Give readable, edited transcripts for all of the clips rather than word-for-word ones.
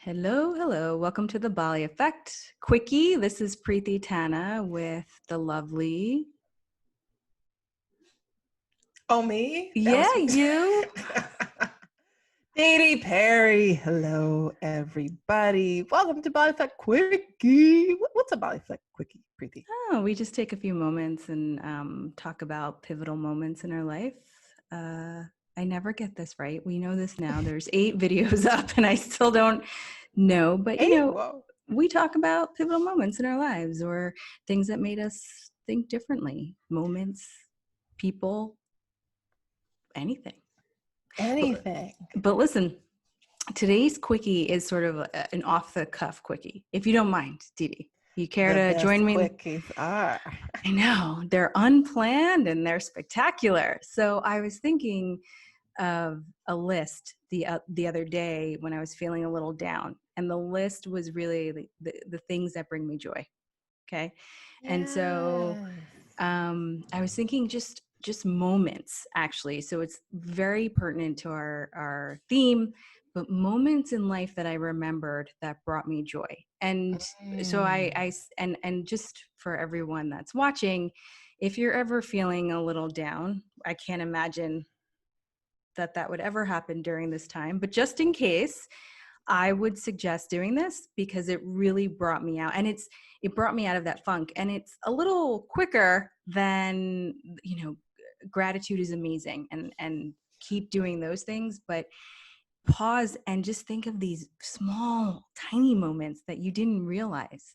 Hello, hello. Welcome to the Bali Effect. Quickie, this is Priti Tana with the lovely. Oh, me? That Yeah, was me. you. Dee Dee Perry. Hello, everybody. Welcome to Bali Effect Quickie. What's a Bali Effect Quickie, Preeti? Oh, we just take a few moments and talk about pivotal moments in our life. I never get this right. We know this now. There's 8 videos up and I still don't know. But, Hey, whoa. we talk about pivotal moments in our lives or things that made us think differently. Moments, people, anything. Anything. But listen, today's quickie is sort of an off-the-cuff quickie. If you don't mind, Dee Dee, you care The to best join me? quickies are. I know, they're unplanned and they're spectacular. So I was thinking of a list the other day when I was feeling a little down. And the list was really the things that bring me joy. Okay. And so Yes. I was thinking just moments actually. So it's very pertinent to our theme, but moments in life that I remembered that brought me joy. And so and just for everyone that's watching, if you're ever feeling a little down, I can't imagine that would ever happen during this time, but just in case, I would suggest doing this because it really brought me out, and it brought me out of that funk, and it's a little quicker than, gratitude is amazing, and keep doing those things, but pause and just think of these small tiny moments that you didn't realize,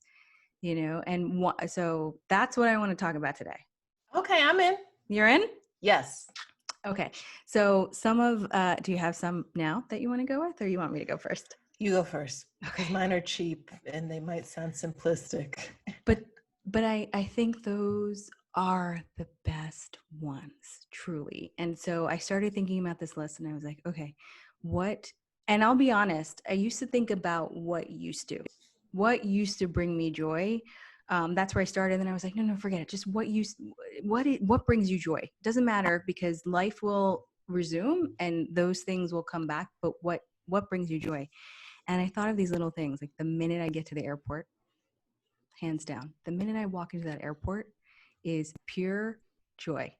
and so that's what I want to talk about today. Okay, I'm in. You're in? Yes. Okay. So do you have some now that you want to go with, or you want me to go first? You go first. Because Okay. mine are cheap and they might sound simplistic. But I think those are the best ones, truly. And so I started thinking about this list and I was like, okay, and I'll be honest, I used to think about what used to bring me joy. That's where I started. And then I was like, no, forget it. Just what brings you joy? Doesn't matter, because life will resume and those things will come back. But what brings you joy? And I thought of these little things, like the minute I get to the airport, hands down, the minute I walk into that airport is pure joy.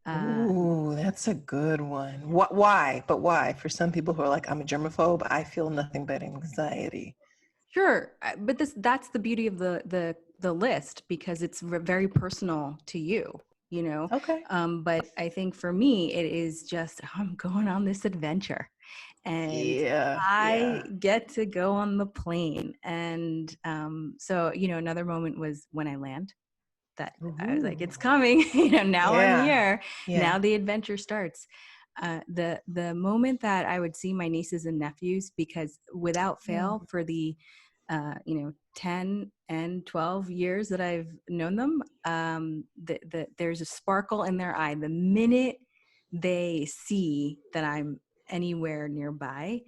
Ooh, that's a good one. Why? But why? For some people who are like, I'm a germaphobe, I feel nothing but anxiety. Sure, but that's the beauty of the list, because it's very personal to you, you know. Okay. But I think for me, it is just I'm going on this adventure, and Yeah. I Yeah. get to go on the plane. And so another moment was when I land. That I was like, Ooh. it's coming. Now I'm Yeah. here. Yeah. Now the adventure starts. The moment that I would see my nieces and nephews, because without fail, Mm. for the 10 and 12 years that I've known them, there's a sparkle in their eye the minute they see that I'm anywhere nearby.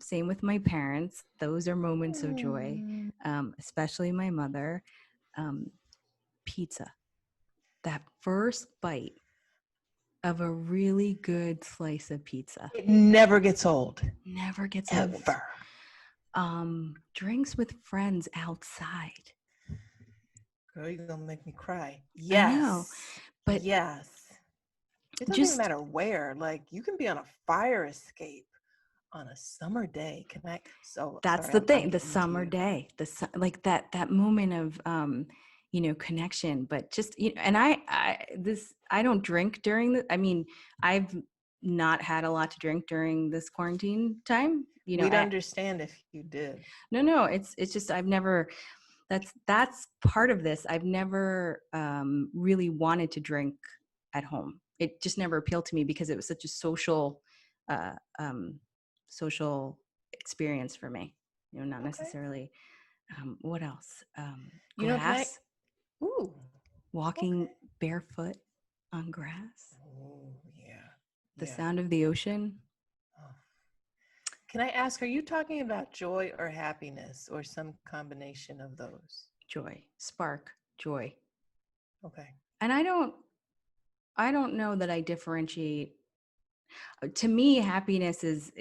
Same with my parents. Those are moments of joy, Mm. especially my mother. Um, Pizza, that first bite of a really good slice of pizza It never gets old. never gets old. Ever. Drinks with friends outside. Girl, you're gonna make me cry. I know, Yes. but Yes. It doesn't even just matter where. Like you can be on a fire escape on a summer day. Can I? So that's sorry, the I'm thing. The getting into summer you. day, like that moment of connection. But just and I don't drink during the. I mean, I've not had a lot to drink during this quarantine time. We'd understand if you did. No, it's just I've never. That's part of this. I've never really wanted to drink at home. It just never appealed to me because it was such a uh, um, social experience for me. Not Okay. necessarily. What else? Can I? Grass, Ooh. walking Okay. barefoot on grass, Oh yeah. the Yeah. sound of the ocean, Oh. Can I ask, are you talking about joy or happiness or some combination of those? joy, spark, joy. Okay. And I don't know that I differentiate. To me, happiness is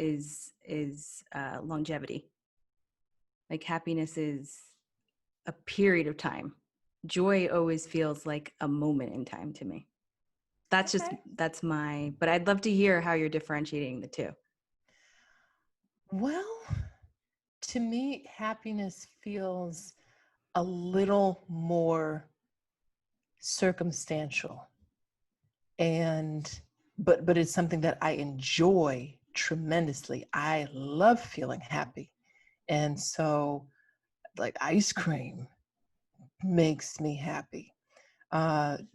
longevity. Like happiness is a period of time. Joy always feels like a moment in time to me. Okay. But I'd love to hear how you're differentiating the two. Well, to me, happiness feels a little more circumstantial, and but it's something that I enjoy tremendously. I love feeling happy. And so like ice cream makes me happy.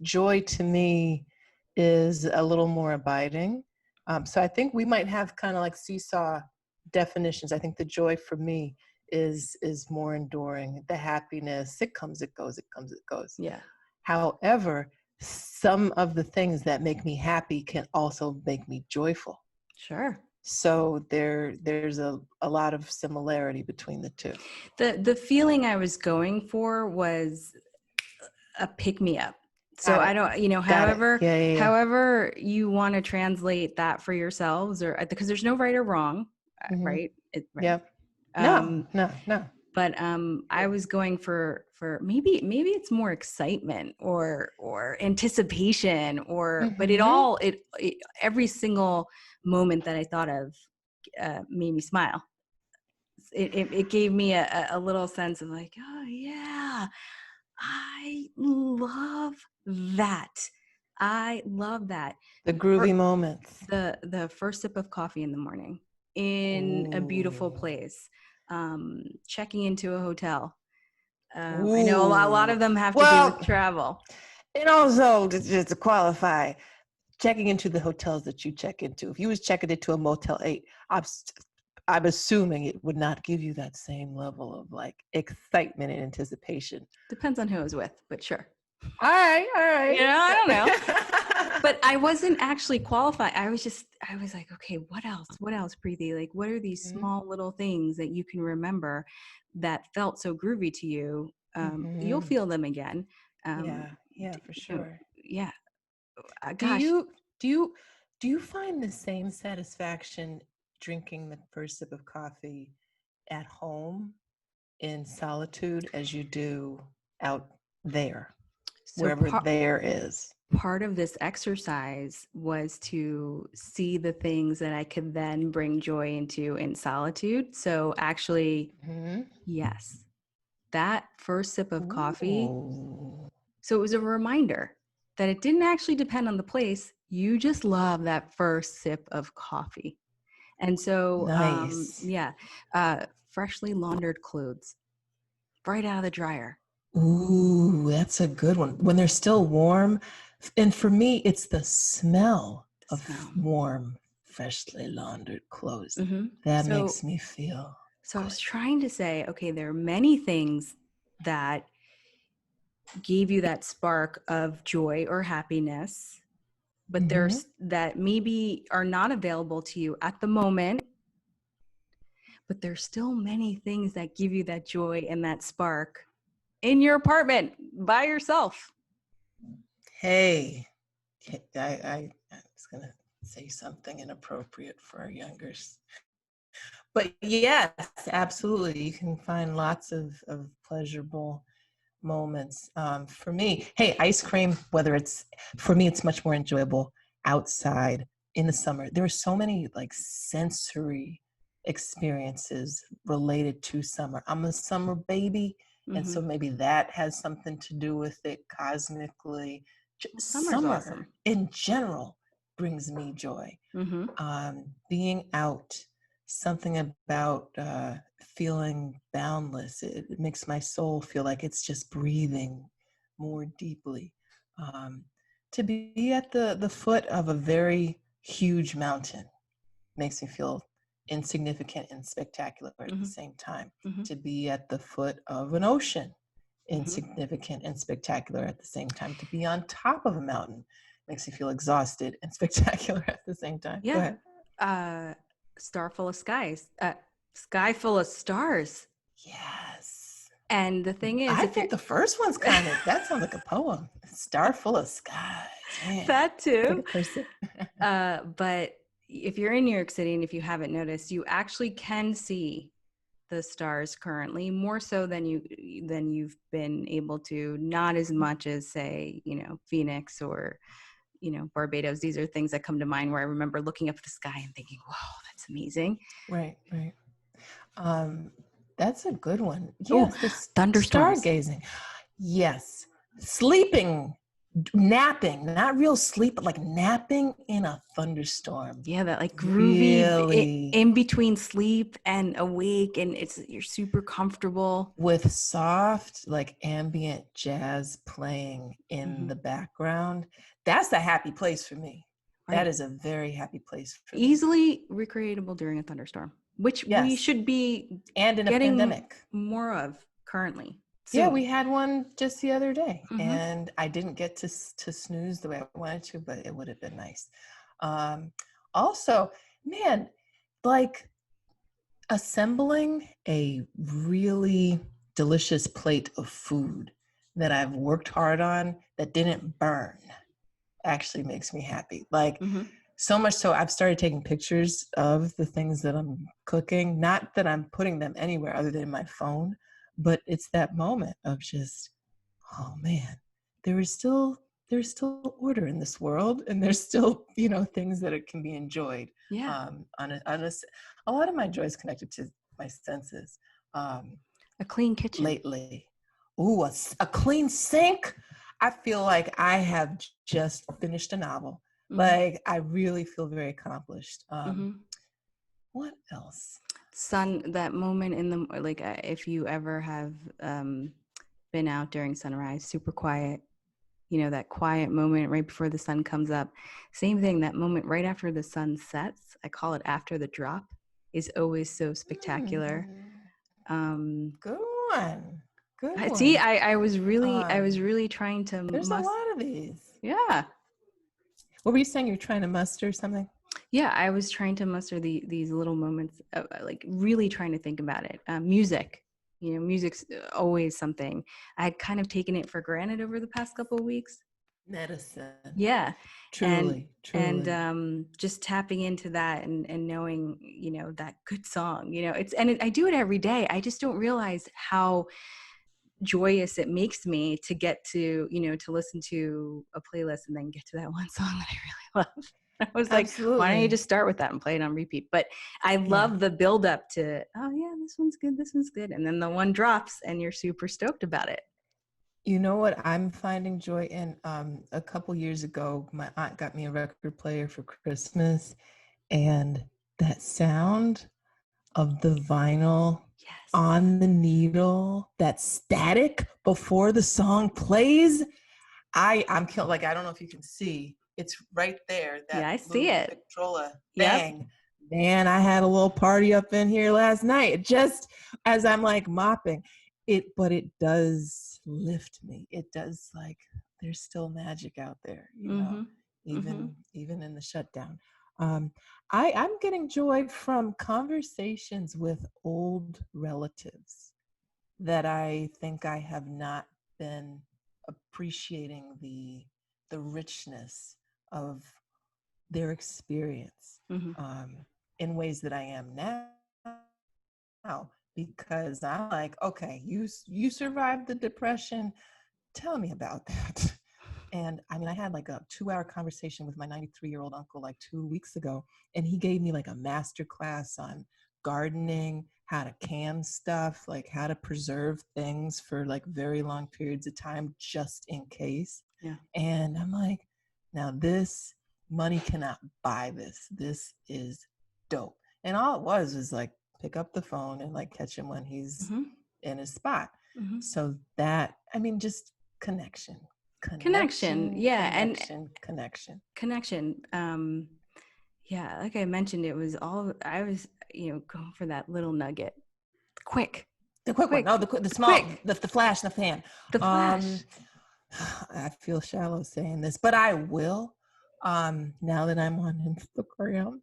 Joy to me is a little more abiding. So I think we might have kind of like seesaw definitions. I think the joy for me is more enduring. The happiness, it comes, it goes, it comes, it goes. Yeah, However, some of the things that make me happy can also make me joyful. sure. So there's a lot of similarity between the two. The feeling I was going for was a pick me up. So Got I it. don't, Got it. however, Yeah, yeah, yeah. however you want to translate that for yourselves, or because there's no right or wrong, Mm-hmm. right? Right. Yep. No, Um, no, no. but I was going for maybe it's more excitement or anticipation, or but Mm-hmm. it every single moment that I thought of made me smile. It gave me a little sense of like, oh yeah, I love that. I love that. The groovy moments. The first sip of coffee in the morning in a beautiful Ooh. place, checking into a hotel. I know a lot Ooh. of them have to do with Well, travel. and also just to qualify, checking into the hotels that you check into. If you was checking into a Motel 8, I'm assuming it would not give you that same level of like excitement and anticipation. Depends on who I was with, but sure. All right, all I don't know. right. But I wasn't actually qualified. I was like, okay, what else? What else, Preeti? Like, what are these Mhm, small little things that you can remember that felt so groovy to you? You'll mhm. feel them again. Yeah, yeah, for sure. Yeah. Do Gosh, you do you do you find the same satisfaction drinking the first sip of coffee at home in solitude as you do out there, so wherever there is? part of this exercise was to see the things that I could then bring joy into in solitude. So actually, Mhm. yes, that first sip of coffee. Ooh, So it was a reminder that it didn't actually depend on the place. You just love that first sip of coffee. And so, nice. yeah, freshly laundered clothes right out of the dryer. Ooh, that's a good one. When they're still warm, and for me, it's the smell The of smell. warm, freshly laundered clothes Hmm. that So, makes me feel so I good. was trying to say, okay, there are many things that gave you that spark of joy or happiness, but Hmm. there's that maybe are not available to you at the moment, but there's still many things that give you that joy and that spark in your apartment by yourself. Hey, I was gonna say something inappropriate for our youngers. But yes, absolutely. You can find lots of pleasurable moments. For me, hey, ice cream, whether it's, for me, it's much more enjoyable outside in the summer. There are so many like sensory experiences related to summer. I'm a summer baby, and Mm-hmm. so maybe that has something to do with it cosmically. Well, summer's Summer awesome. in general brings me joy. Mm-hmm. Being out, something about feeling boundless. It makes my soul feel like it's just breathing more deeply. Um, to be at the foot of a very huge mountain makes me feel insignificant and spectacular at the Mm-hmm. same time. Mm-hmm. To be at the foot of an ocean, Mm-hmm. insignificant and spectacular at the same time. To be on top of a mountain makes me feel exhausted and spectacular at the same time. Go Yeah. ahead. Uh, star full of skies. Sky full of stars. Yes. And the thing is, I if you're think the first one's kind of, that sounds like a poem. Star full of skies. Man. that Take too, it first sip. but if you're in New York City and if you haven't noticed, you actually can see the stars currently, more so than you've been able to, not as much as, say, Phoenix or Barbados. These are things that come to mind where I remember looking up at the sky and thinking, "Wow, that's amazing." Right, right. Um, that's a good one. Oh, Yes, this thunderstorms. stargazing. Yes, sleeping, napping, not real sleep, but like napping in a thunderstorm. Yeah, that like groovy Really, in between sleep and awake, and you're super comfortable. with soft, like ambient jazz playing in Hmm. the background. That's a happy place for me. That Right. is a very happy place for me. Easily recreatable during a thunderstorm, which we Yes, should be and in a getting pandemic. more of currently Yeah, soon. we had one just the other day, Hmm. and I didn't get to snooze the way I wanted to, but it would have been nice. Um, Also, man, like assembling a really delicious plate of food that I've worked hard on that didn't burn actually makes me happy. Like, Hmm. so much so I've started taking pictures of the things that I'm cooking. Not that I'm putting them anywhere other than my phone, but it's that moment of just, oh man, there is still there's still order in this world, and there's still things that it can be enjoyed. Yeah, A lot of my joy is connected to my senses. Um, a clean kitchen. Lately, ooh, a clean sink. I feel like I have just finished a novel. Hmm. Like, I really feel very accomplished. Hmm. What else? That moment in the, like, if you ever have been out during sunrise, super quiet, that quiet moment right before the sun comes up. Same thing, that moment right after the sun sets, I call it after the drop, is always so spectacular. Mm, um good one. Good I see. one. I was really trying to There's a lot of these. yeah. What were you saying? You're trying to muster something? Yeah, I was trying to muster these little moments of, like, really trying to think about it. Music, music's always something. I had kind of taken it for granted over the past couple of weeks. Medicine. Yeah. and Truly, and truly. just tapping into that, and knowing, that good song, I do it every day. I just don't realize how joyous it makes me to get to, to listen to a playlist and then get to that one song that I really love. I was like, why don't you Absolutely. just start with that and play it on repeat? But I Yeah. love the build up to, oh yeah, this one's good. And then the one drops and you're super stoked about it. You know what I'm finding joy in? A couple years ago, my aunt got me a record player for Christmas, and that sound of the vinyl Yes. on the needle, that static before the song plays, I'm killed. Like, I don't know if you can see, it's right there, that Yeah, I see little it. Victrola Yep. bang. Man, I had a little party up in here last night, just as I'm like mopping it, but it does lift me. It does, like, there's still magic out there, Mm-hmm. Mm-hmm. even in the shutdown. Um, I'm getting joy from conversations with old relatives that I think I have not been appreciating the richness of their experience, Mm-hmm. um, in ways that I am now, because I'm like, okay, you survived the depression. Tell me about that. And I mean, I had like a 2-hour conversation with my 93-year-old uncle like 2 weeks ago, and he gave me like a master class on gardening, how to can stuff, like how to preserve things for like very long periods of time just in case. Yeah. And I'm like, now this money cannot buy this. This is dope. And all it was like pick up the phone and like catch him when he's Mm-hmm. in his spot. Mm-hmm. So that, I mean, just connection, Connection. connection, Yeah. And connection, connection. connection. Yeah, like I mentioned, it was all I was, going for that little nugget. Quick, The quick one. No, quick, the small, quick. the flash in the pan. The Um, flash. I feel shallow saying this, but I will. Now that I'm on Instagram,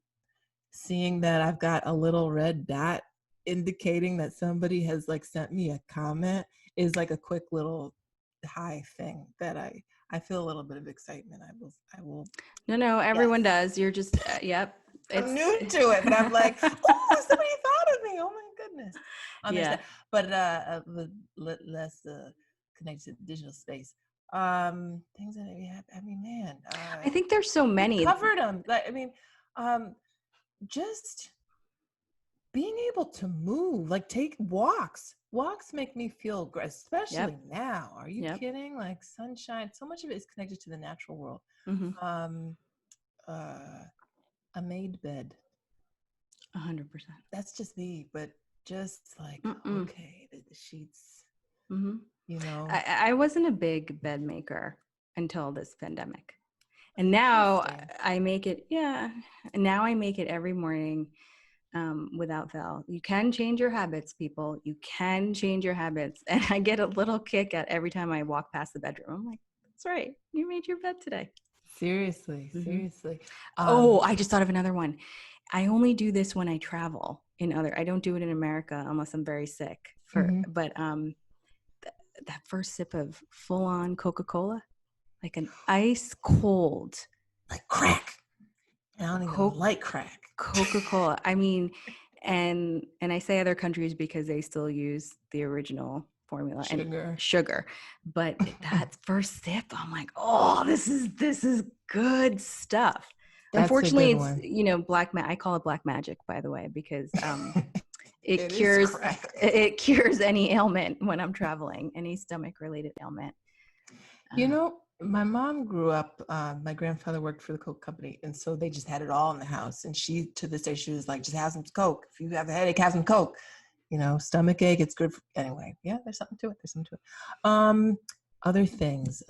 seeing that I've got a little red dot indicating that somebody has like sent me a comment is like a quick little high thing that I feel a little bit of excitement. I will No, yes. everyone does. You're just, yep. I'm It's new to it, but I'm like, oh, somebody thought of me. Oh my goodness. yeah. Understand. But less connected to the digital space. Things that maybe have, I mean, man, I think there's so we many. covered them. Like, I mean, just being able to move, like take walks. Walks make me feel great, especially Yep. now. Are you Yep. kidding? Like sunshine, so much of it is connected to the natural world. Mm-hmm. Um, uh, a made bed. 100%. That's just me, but just like, Mm-mm. okay, the sheets, Mm-hmm. you know, I wasn't a big bed maker until this pandemic. And now interesting. I make it, yeah. And now I make it every morning without fail. You can change your habits, people. You can change your habits. And I get a little kick at every time I walk past the bedroom. I'm like, that's right. You made your bed today. Seriously, Mm-hmm. seriously. Oh, I just thought of another one. I only do this when I travel I don't do it in America unless I'm very sick mhm. but that first sip of full on Coca-Cola, like an ice cold Like crack. I don't even Coke like crack. Coca-Cola. I mean, and I say other countries because they still use the original formula and Sugar. sugar. But that first sip, I'm like, oh, this is good stuff. That's a Unfortunately, good it's one. I call it black magic, by the way, because it It is cures crack. it cures any ailment when I'm traveling, any stomach related ailment. You know, my mom grew up, my grandfather worked for the Coke company, and so they just had it all in the house. And she, to this day, she was like, just have some Coke. If you have a headache, have some Coke. You know, stomach ache, it's good for, anyway. Yeah, there's something to it. There's something to it. Other things.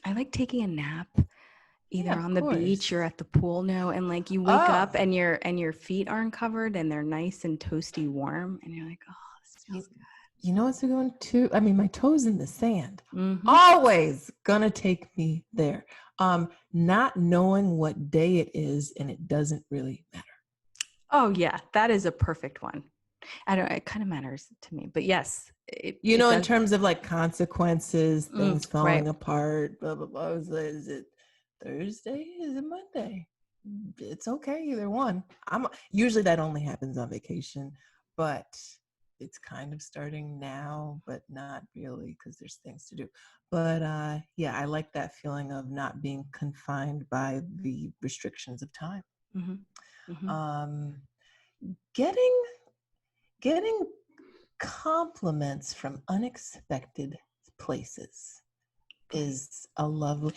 I like taking a nap either Yeah, of on the beach course. or at the pool now, and like you wake up Oh, and your feet aren't covered and they're nice and toasty warm and you're like, oh, this you, feels you know what's going to, I mean, my toes in the sand. good. Mm-hmm. Always gonna take me there. Not knowing what day it is and it doesn't really matter. Oh yeah, that is a perfect one. I don't, it kind of matters to me, but yes, You it know, in does. terms of like consequences, things Right. falling apart, blah blah blah. Is it Thursday? Is it Monday? It's okay, either one. I'm usually that only happens on vacation, but it's kind of starting now, but not really because there's things to do. But yeah, I like that feeling of not being confined by the restrictions of time. Mm-hmm. Mm-hmm. Um, getting getting compliments from unexpected places Right. is a lovely.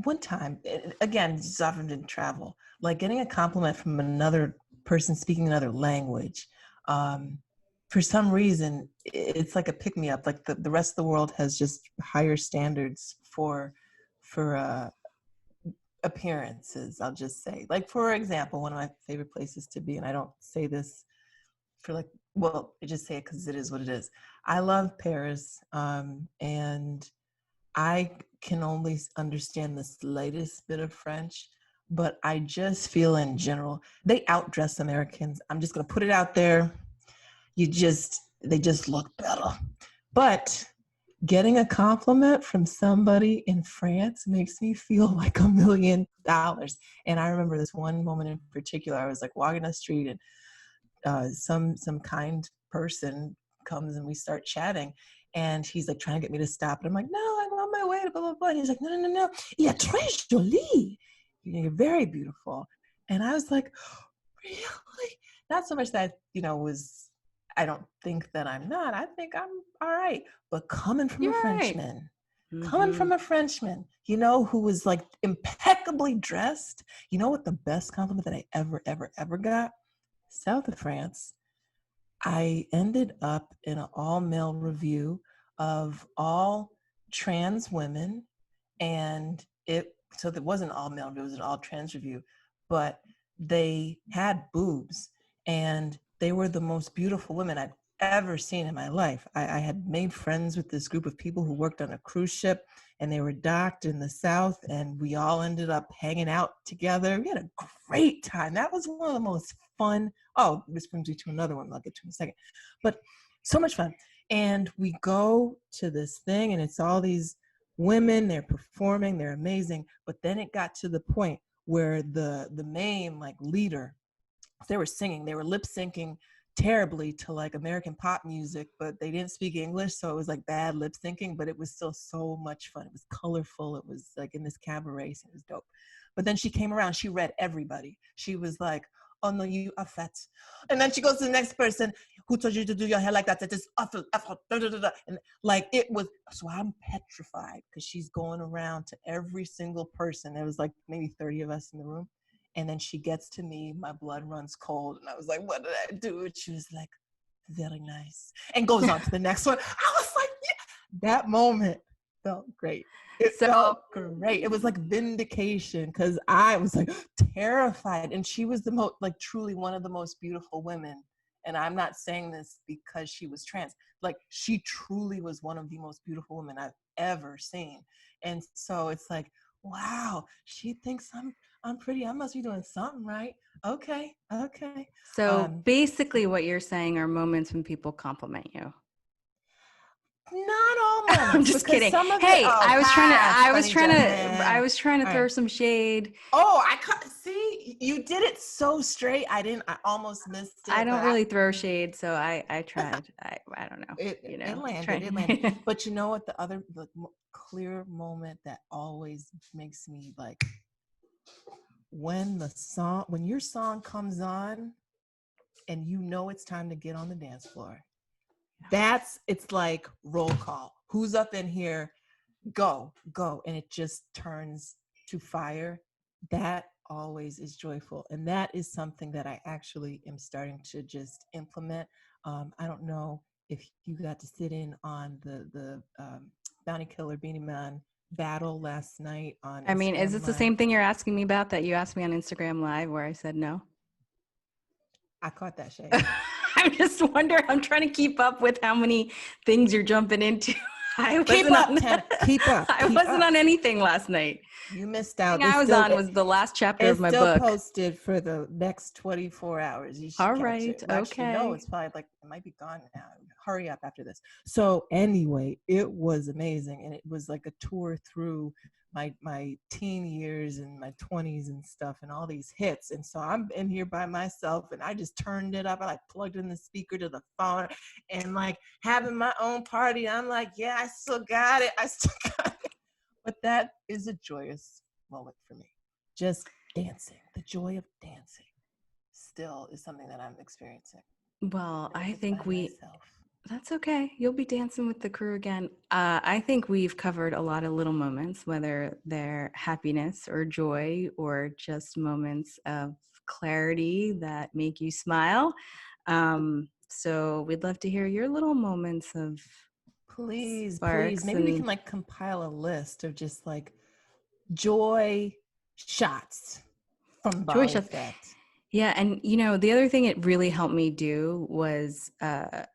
One time, again, it's often in travel, like getting a compliment from another person speaking another language. Um, for some reason, it's like a pick me up. Like the rest of the world has just higher standards for appearances. I'll just say, like for example, one of my favorite places to be, and I don't say this for like, well, I just say it because it is what it is. I love Paris, and I can only understand the slightest bit of French, but I just feel in general they outdress Americans. I'm just gonna put it out there. They just look better. But getting a compliment from somebody in France makes me feel like $1,000,000. And I remember this one moment in particular. I was like walking the street, and some kind person comes and we start chatting, and he's like trying to get me to stop, and I'm like, no, I'm on my way to blah blah blah. And he's like, no no no no, il est très jolie, you know, you're very beautiful. And I was like, really? Not so much that, you know, was, I don't think that I'm not, I think I'm all right, but You're right. coming Mm-hmm. from a Frenchman, you know, who was like impeccably dressed, you know what the best compliment that I ever got? South of France, I ended up in an all male review of all trans women. And so it wasn't all male, it was an all trans review, but they had boobs, and they were the most beautiful women I'd ever seen in my life. I had made friends with this group of people who worked on a cruise ship, and they were docked in the South, and we all ended up hanging out together. We had a great time. That was one of the most fun. Oh, this brings me to another one I'll get to in a second. But so much fun. And we go to this thing, and it's all these women, they're performing, they're amazing. But then it got to the point where the main like leader, they were singing, they were lip syncing terribly to like American pop music, but they didn't speak English, so it was like bad lip syncing, but it was still so much fun. It was colorful. It was like in this cabaret, so it was dope. But then she came around, she read everybody. She was like, "Oh no, you are fat." And then she goes to the next person, "Who told you to do your hair like that? That is awful, awful." And like it was, so I'm petrified because she's going around to every single person. There was like maybe 30 of us in the room. And then she gets to me, my blood runs cold. And I was like, what did I do? And she was like, very nice. And goes on to the next one. I was like, yeah. That moment felt great. It So felt great. It was like vindication because I was like terrified. And she was the most, like truly one of the most beautiful women. And I'm not saying this because she was trans. Like she truly was one of the most beautiful women I've ever seen. And so it's like, wow, she thinks I'm pretty. I must be doing something right. Okay. Okay. So basically what you're saying are moments when people compliment you. Not all I'm moments, just because kidding. some of it, Hey, oh, I was trying to pass, I was Bunny trying Jet, to I man. was trying to All throw right. some shade. Oh, I can't see. You did it so straight. I almost missed I it, don't but really throw shade, so I tried. I don't know, it landed. try. It landed. But you know what? The clear moment that always makes me like when your song comes on and you know it's time to get on the dance floor. It's like roll call. Who's up in here? Go. And it just turns to fire. That always is joyful. And that is something that I actually am starting to just implement. I don't know if you got to sit in on the Bounty Killer Beanie Man battle last night on I mean, is Instagram this the Live. same thing you're asking me about that you asked me on Instagram Live where I said no? I caught that shade. I'm just wondering, I'm trying to keep up with how many things you're jumping into. I Keep wasn't up, on Tana. Keep up. I Keep wasn't up. on anything last night. You missed The out. thing I was on was the last chapter of It's my still book. posted for the next 24 hours. You should All catch right, it. Well, actually, no, okay. it's probably like it might be gone now. Hurry up after this. So anyway, it was amazing, and it was like a tour through my teen years and my 20s and stuff, and all these hits. And so I'm in here by myself, and I just turned it up. I like plugged in the speaker to the phone, and like having my own party. I'm like, yeah, I still got it. I still got it. But that is a joyous moment for me. Just dancing, the joy of dancing still is something that I'm experiencing. Well, And if I it's by think myself. that's okay. You'll be dancing with the crew again. I think we've covered a lot of little moments, whether they're happiness or joy or just moments of clarity that make you smile. So we'd love to hear your little moments of Please. sparks Maybe we and can like compile a list of just like joy shots from joy Bali shots. Effect. Yeah, and the other thing it really helped me do was I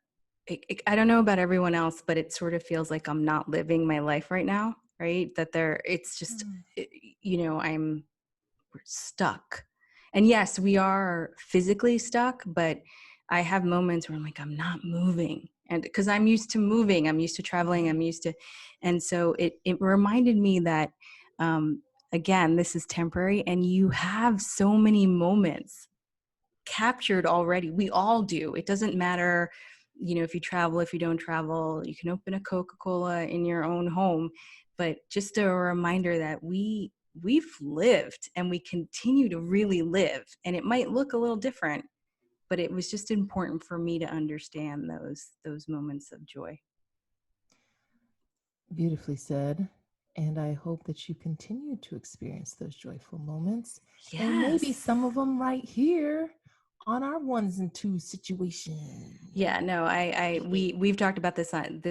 don't know about everyone else, but it sort of feels like I'm not living my life right now, right? It's just, I'm we're stuck. And yes, we are physically stuck, but I have moments where I'm like, I'm not moving. And because I'm used to moving, I'm used to traveling, and so it reminded me that, again, this is temporary and you have so many moments captured already. We all do. It doesn't matter, if you travel, if you don't travel, you can open a Coca-Cola in your own home. But just a reminder that we've lived and we continue to really live. And it might look a little different, but it was just important for me to understand those moments of joy. Beautifully said. And I hope that you continue to experience those joyful moments. And maybe Yes. some of them right here on our ones and twos situation. Yeah, no, we've talked about this on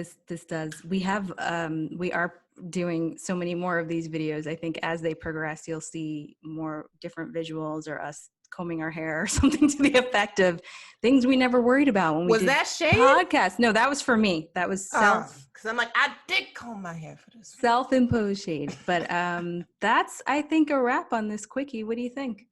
we are doing so many more of these videos. I think as they progress, you'll see more different visuals or us combing our hair or something to the effect of things we never worried about when we Was did that shade? podcasts. No, that was for me. That was Because I'm like, I did comb my hair for this. self-imposed shade. But that's, I think, a wrap on this quickie. What do you think?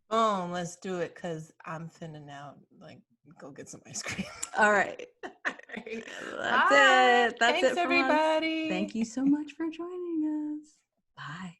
Boom, let's do it because I'm finna now like go get some ice cream. All right. Right. That's Bye. it. That's Thanks, it from us. everybody. Thank you so much for joining us. Bye.